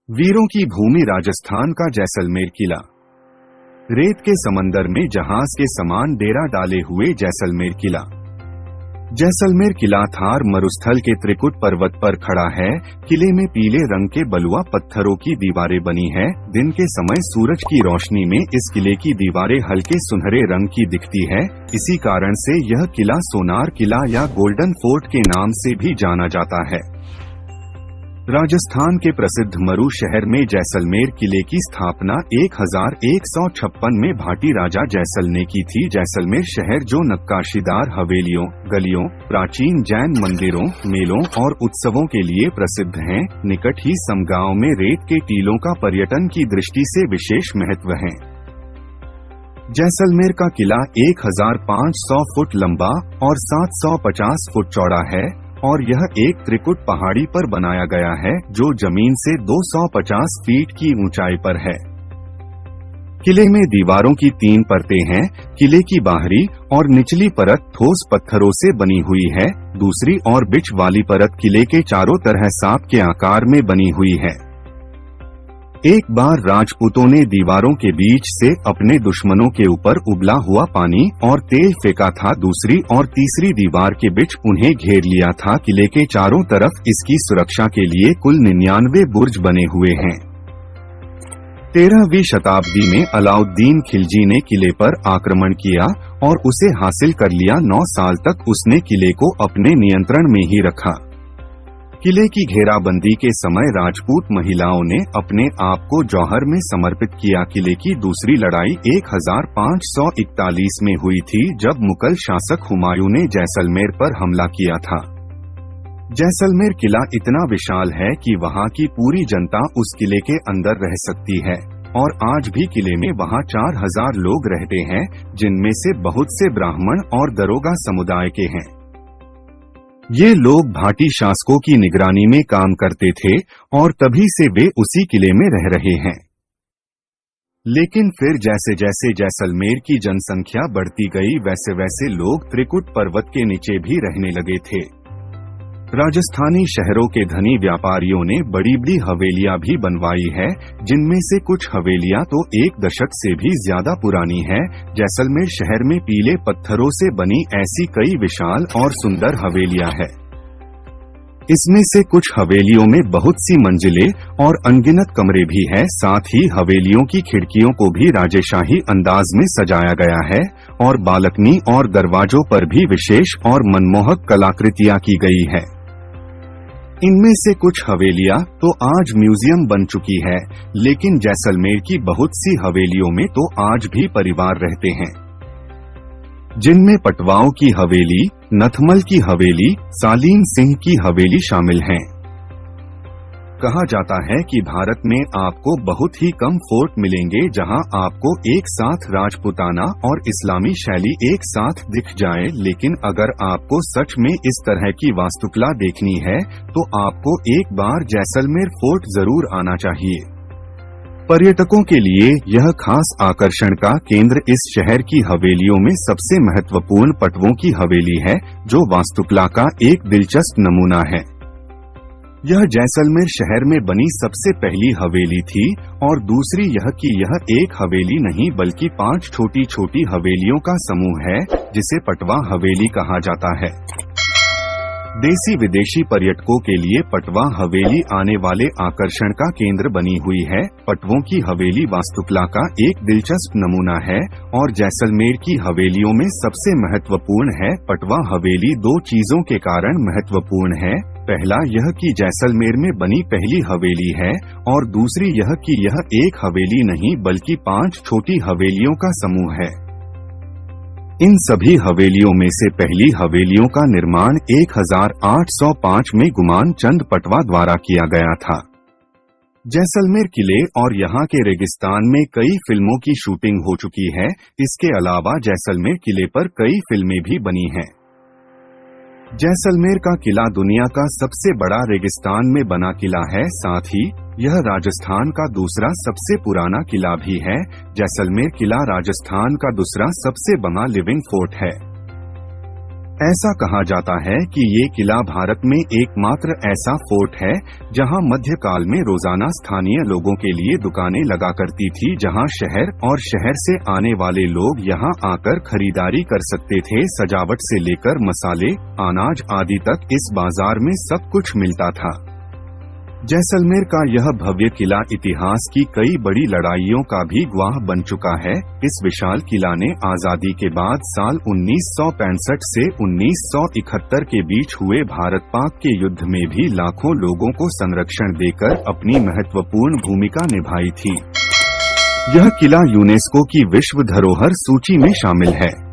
वीरों की भूमि राजस्थान का जैसलमेर किला। रेत के समंदर में जहाज के समान डेरा डाले हुए जैसलमेर किला। जैसलमेर किला थार मरुस्थल के त्रिकुट पर्वत पर खड़ा है। किले में पीले रंग के बलुआ पत्थरों की दीवारें बनी है। दिन के समय सूरज की रोशनी में इस किले की दीवारें हल्के सुनहरे रंग की दिखती है। इसी कारण से यह किला सोनार किला या गोल्डन फोर्ट के नाम से भी जाना जाता है। राजस्थान के प्रसिद्ध मरू शहर में जैसलमेर किले की स्थापना 1156 में भाटी राजा जैसल ने की थी। जैसलमेर शहर जो नक्काशीदार हवेलियों, गलियों, प्राचीन जैन मंदिरों, मेलों और उत्सवों के लिए प्रसिद्ध हैं, निकट ही समगांव में रेत के टीलों का पर्यटन की दृष्टि से विशेष महत्व है। जैसलमेर का किला 1500 फुट लंबा और 750 फुट चौड़ा है और यह एक त्रिकुट पहाड़ी पर बनाया गया है जो जमीन से 250 फीट की ऊंचाई पर है। किले में दीवारों की 3 परतें हैं। किले की बाहरी और निचली परत ठोस पत्थरों से बनी हुई है। दूसरी और बीच वाली परत किले के चारों तरह सांप के आकार में बनी हुई है। एक बार राजपूतों ने दीवारों के बीच से अपने दुश्मनों के ऊपर उबला हुआ पानी और तेल फेंका था। दूसरी और तीसरी दीवार के बीच उन्हें घेर लिया था। किले के चारों तरफ इसकी सुरक्षा के लिए कुल 99 बुर्ज बने हुए हैं। 13वीं शताब्दी में अलाउद्दीन खिलजी ने किले पर आक्रमण किया और उसे हासिल कर लिया। 9 साल तक उसने किले को अपने नियंत्रण में ही रखा। किले की घेराबंदी के समय राजपूत महिलाओं ने अपने आप को जौहर में समर्पित किया। किले की दूसरी लड़ाई 1541 में हुई थी जब मुगल शासक हुमायूं ने जैसलमेर पर हमला किया था। जैसलमेर किला इतना विशाल है कि वहां की पूरी जनता उस किले के अंदर रह सकती है और आज भी किले में वहां 4000 लोग रहते हैं, जिनमें से बहुत से ब्राह्मण और दरोगा समुदाय के हैं। ये लोग भाटी शासकों की निगरानी में काम करते थे और तभी से वे उसी किले में रह रहे हैं। लेकिन फिर जैसे जैसे जैसलमेर की जनसंख्या बढ़ती गई वैसे वैसे लोग त्रिकुट पर्वत के नीचे भी रहने लगे थे। राजस्थानी शहरों के धनी व्यापारियों ने बड़ी बड़ी हवेलियां भी बनवाई है, जिनमें से कुछ हवेलियां तो 1 दशक से भी ज्यादा पुरानी है। जैसलमेर शहर में पीले पत्थरों से बनी ऐसी कई विशाल और सुंदर हवेलियां हैं। इसमें से कुछ हवेलियों में बहुत सी मंजिलें और अनगिनत कमरे भी हैं। साथ ही हवेलियों की खिड़कियों को भी राजेशाही अंदाज में सजाया गया है और बालकनी और दरवाजों पर भी विशेष और मनमोहक कलाकृतियां की गई है। इनमें से कुछ हवेलियां तो आज म्यूजियम बन चुकी है, लेकिन जैसलमेर की बहुत सी हवेलियों में तो आज भी परिवार रहते हैं, जिनमें पटवाओं की हवेली, नथमल की हवेली, सालीम सिंह की हवेली शामिल हैं। कहा जाता है कि भारत में आपको बहुत ही कम फोर्ट मिलेंगे जहां आपको एक साथ राजपूताना और इस्लामी शैली एक साथ दिख जाए, लेकिन अगर आपको सच में इस तरह की वास्तुकला देखनी है तो आपको एक बार जैसलमेर फोर्ट जरूर आना चाहिए। पर्यटकों के लिए यह खास आकर्षण का केंद्र इस शहर की हवेलियों में सबसे महत्वपूर्ण पटवों की हवेली है, जो वास्तुकला का एक दिलचस्प नमूना है। यह जैसलमेर शहर में बनी सबसे पहली हवेली थी और दूसरी यह कि यह एक हवेली नहीं बल्कि 5 छोटी छोटी हवेलियों का समूह है, जिसे पटवा हवेली कहा जाता है। देसी विदेशी पर्यटकों के लिए पटवा हवेली आने वाले आकर्षण का केंद्र बनी हुई है। पटवों की हवेली वास्तुकला का एक दिलचस्प नमूना है और जैसलमेर की हवेलियों में सबसे महत्वपूर्ण है। पटवा हवेली 2 चीजों के कारण महत्वपूर्ण है। पहला यह कि जैसलमेर में बनी पहली हवेली है और दूसरी यह कि यह एक हवेली नहीं बल्कि 5 छोटी हवेलियों का समूह है। इन सभी हवेलियों में से पहली हवेलियों का निर्माण 1805 में गुमान चंद पटवा द्वारा किया गया था। जैसलमेर किले और यहाँ के रेगिस्तान में कई फिल्मों की शूटिंग हो चुकी है। इसके अलावा जैसलमेर किले पर कई फिल्में भी बनी हैं। जैसलमेर का किला दुनिया का सबसे बड़ा रेगिस्तान में बना किला है। साथ ही यह राजस्थान का दूसरा सबसे पुराना किला भी है। जैसलमेर किला राजस्थान का दूसरा सबसे बड़ा लिविंग फोर्ट है। ऐसा कहा जाता है कि ये किला भारत में एकमात्र ऐसा फोर्ट है जहां मध्यकाल में रोजाना स्थानीय लोगों के लिए दुकानें लगा करती थी, जहां शहर और शहर से आने वाले लोग यहां आकर खरीदारी कर सकते थे। सजावट से लेकर मसाले, अनाज आदि तक इस बाजार में सब कुछ मिलता था। जैसलमेर का यह भव्य किला इतिहास की कई बड़ी लड़ाइयों का भी गवाह बन चुका है। इस विशाल किला ने आजादी के बाद साल 1965 से 1971 के बीच हुए भारत-पाक के युद्ध में भी लाखों लोगों को संरक्षण देकर अपनी महत्वपूर्ण भूमिका निभाई थी। यह किला यूनेस्को की विश्व धरोहर सूची में शामिल है।